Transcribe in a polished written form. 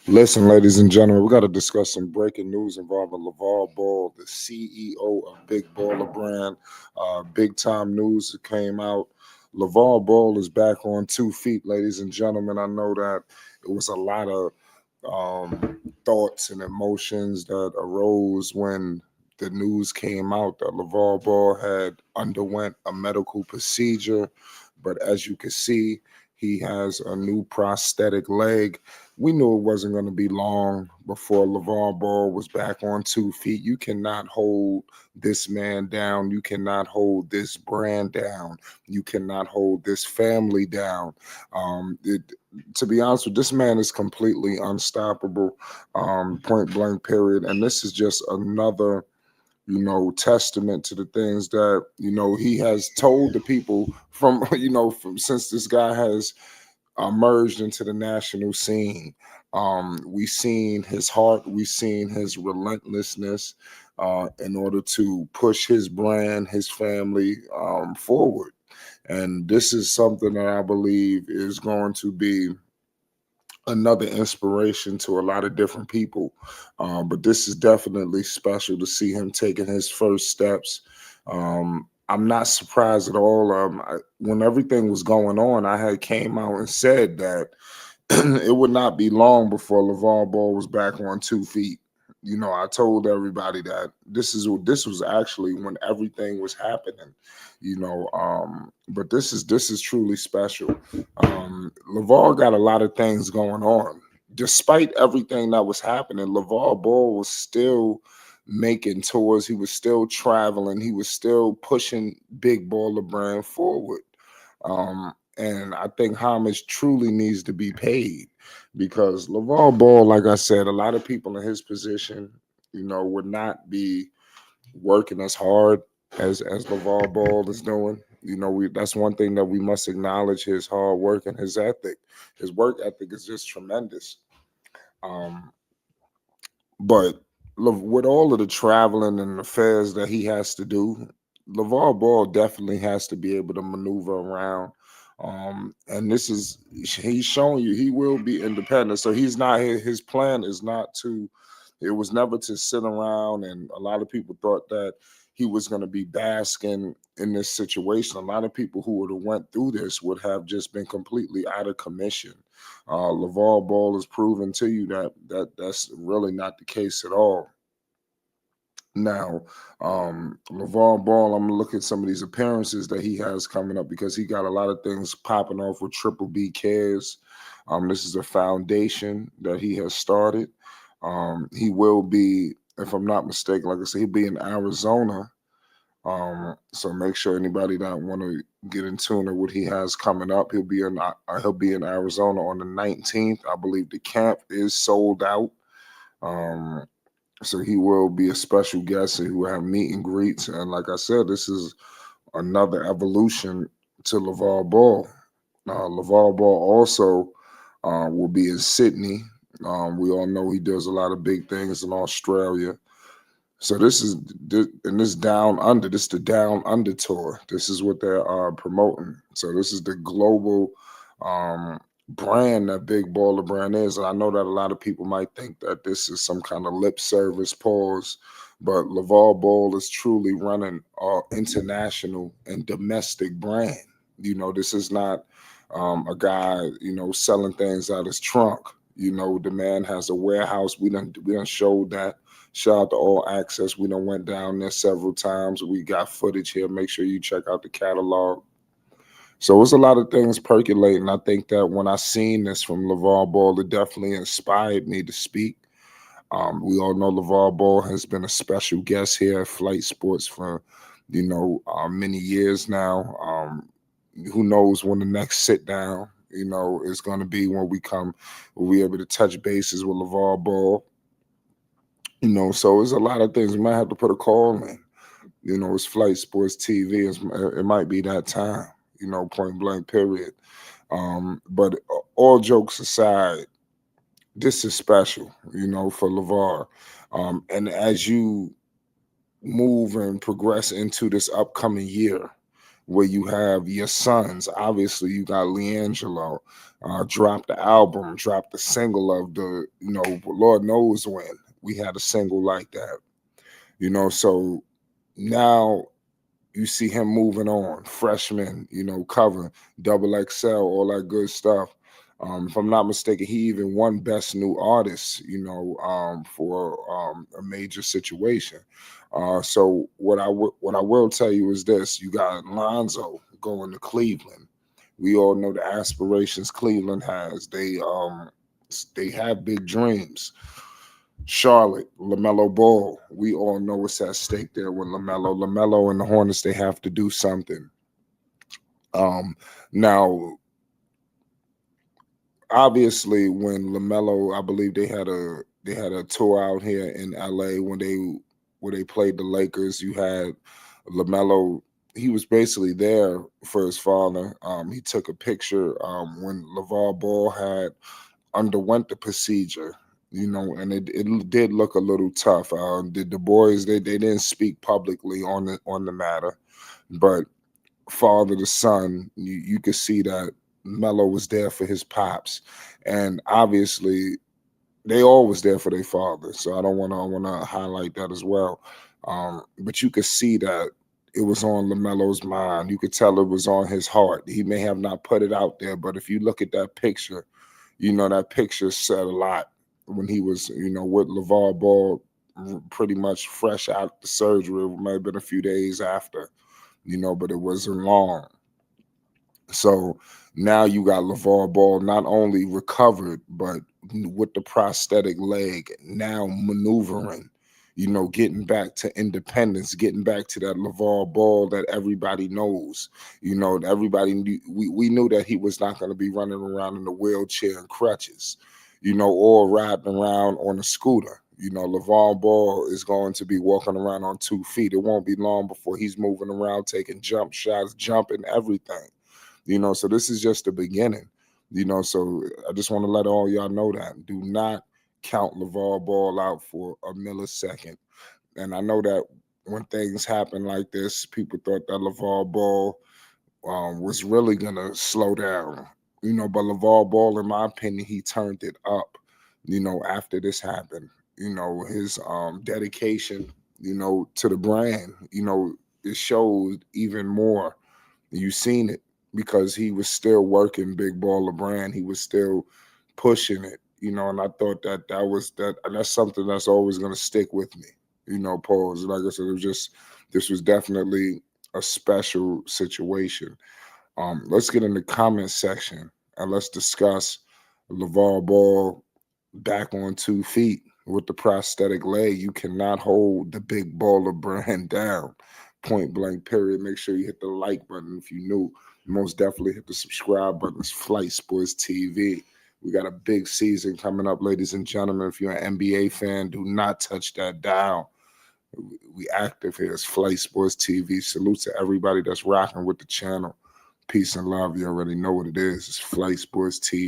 Listen, ladies and gentlemen, we got to discuss some breaking news involving Lavar Ball, the CEO of Big Baller Brand. Big time news that came out. Lavar Ball is back on 2 feet, ladies and gentlemen. I know that it was a lot of thoughts and emotions that arose when the news came out that Lavar Ball had underwent a medical procedure. But as you can see, he has a new prosthetic leg. We knew it wasn't going to be long before LeVar Ball was back on 2 feet. You cannot hold this man down. You cannot hold this brand down. You cannot hold this family down. It, to be honest with you, this man is completely unstoppable, point blank, period. And this is just another testament to the things that he has told the people from from since this guy has merged into the national scene. We've seen his heart, we've seen his relentlessness in order to push his brand, his family forward. And this is something that I believe is going to be another inspiration to a lot of different people. But this is definitely special to see him taking his first steps. I'm not surprised at all. When everything was going on, I had came out and said that it would not be long before LeVar Ball was back on 2 feet. I told everybody that this was actually when everything was happening. But this is truly special. LeVar got a lot of things going on. Despite everything that was happening, LeVar Ball was still making tours. He was still traveling. He was still pushing Big Baller Brand forward. And I think homage truly needs to be paid because LeVar Ball, like I said, a lot of people in his position, would not be working as hard as LeVar Ball is doing. That's one thing that we must acknowledge: his hard work and his ethic. His work ethic is just tremendous. Um, but with all of the traveling and affairs that he has to do, LeVar Ball definitely has to be able to maneuver around. And he's showing you he will be independent. So he's not his plan is not to it was never to sit around, and a lot of people thought that he was going to be basking in this situation. A lot of people who would have went through this would have just been completely out of commission. LeVar Ball has proven to you that's really not the case at all. Now, LeVar Ball, I'm gonna look at some of these appearances that he has coming up because he got a lot of things popping off with Triple B Cares. This is a foundation that he has started. He will be, if I'm not mistaken, like I said, he'll be in Arizona. So make sure anybody that want to get in tune with what he has coming up, he'll be in Arizona on the 19th. I believe the camp is sold out. Um, so he will be a special guest and he will have meet and greets. And like I said, this is another evolution to LeVar Ball. LeVar Ball also will be in Sydney. We all know he does a lot of big things in Australia. So this down under. This is the down under tour. This is what they're promoting. So this is the global brand that Big Baller Brand is. And I know that a lot of people might think that this is some kind of lip service pause, but LeVar Ball is truly running international and domestic brand. This is not a guy, selling things out his trunk. The man has a warehouse. We done showed that. Shout out to All Access. We done went down there several times. We got footage here. Make sure you check out the catalog. So it's a lot of things percolating. I think that when I seen this from LeVar Ball, it definitely inspired me to speak. We all know LeVar Ball has been a special guest here at Flight Sports for, many years now. Who knows when the next sit down, is going to be when we're able to touch bases with LeVar Ball. So it's a lot of things. We might have to put a call in. It's Flight Sports TV. It might be that time, point blank, period. But all jokes aside, this is special, for LeVar. And as you move and progress into this upcoming year, where you have your sons. Obviously, you got Leangelo, dropped the album, dropped the single of the, Lord knows when we had a single like that. So now you see him moving on, freshman, cover, double XL, all that good stuff. If I'm not mistaken, he even won Best New Artist, for a major situation. So what I will tell you is this: you got Lonzo going to Cleveland. We all know the aspirations Cleveland has. They have big dreams. Charlotte, LaMelo Ball. We all know what's at stake there with LaMelo. LaMelo and the Hornets, they have to do something. Now, obviously, when LaMelo, I believe they had a tour out here in LA where they played the Lakers. You had LaMelo. He was basically there for his father. He took a picture when LaVar Ball had underwent the procedure, and it did look a little tough. The boys they didn't speak publicly on the matter, but father to son, you could see that Melo was there for his pops, and obviously they always there for their father. So I want to highlight that as well. But you could see that it was on LaMelo's mind. You could tell it was on his heart. He may have not put it out there, but if you look at that picture, that picture said a lot when he was, with LaVar Ball pretty much fresh out the surgery. It might have been a few days after, but it wasn't long. So now you got LaVar Ball not only recovered, but with the prosthetic leg, now maneuvering, getting back to independence, getting back to that LaVar Ball that everybody knows. Everybody knew, we knew that he was not going to be running around in a wheelchair and crutches, or riding around on a scooter. LaVar Ball is going to be walking around on 2 feet. It won't be long before he's moving around, taking jump shots, jumping, everything. So this is just the beginning. So I just want to let all y'all know that. Do not count LaVar Ball out for a millisecond. And I know that when things happen like this, people thought that LaVar Ball was really gonna slow down. But LaVar Ball, in my opinion, he turned it up, after this happened. His dedication, to the brand, it showed even more. You seen it because he was still working Big Baller Brand. He was still pushing it, and I thought and that's something that's always going to stick with me, pause. Like I said, this was definitely a special situation. Let's get in the comment section and let's discuss LaVar Ball back on 2 feet with the prosthetic leg. You cannot hold the Big Baller Brand down. Point blank, period. Make sure you hit the like button if you're new. Most definitely hit the subscribe button. It's Flight Sports TV. We got a big season coming up, ladies and gentlemen. If you're an NBA fan, do not touch that dial. We active here. It's Flight Sports TV. Salute to everybody that's rocking with the channel. Peace and love. You already know what it is. It's Flight Sports TV.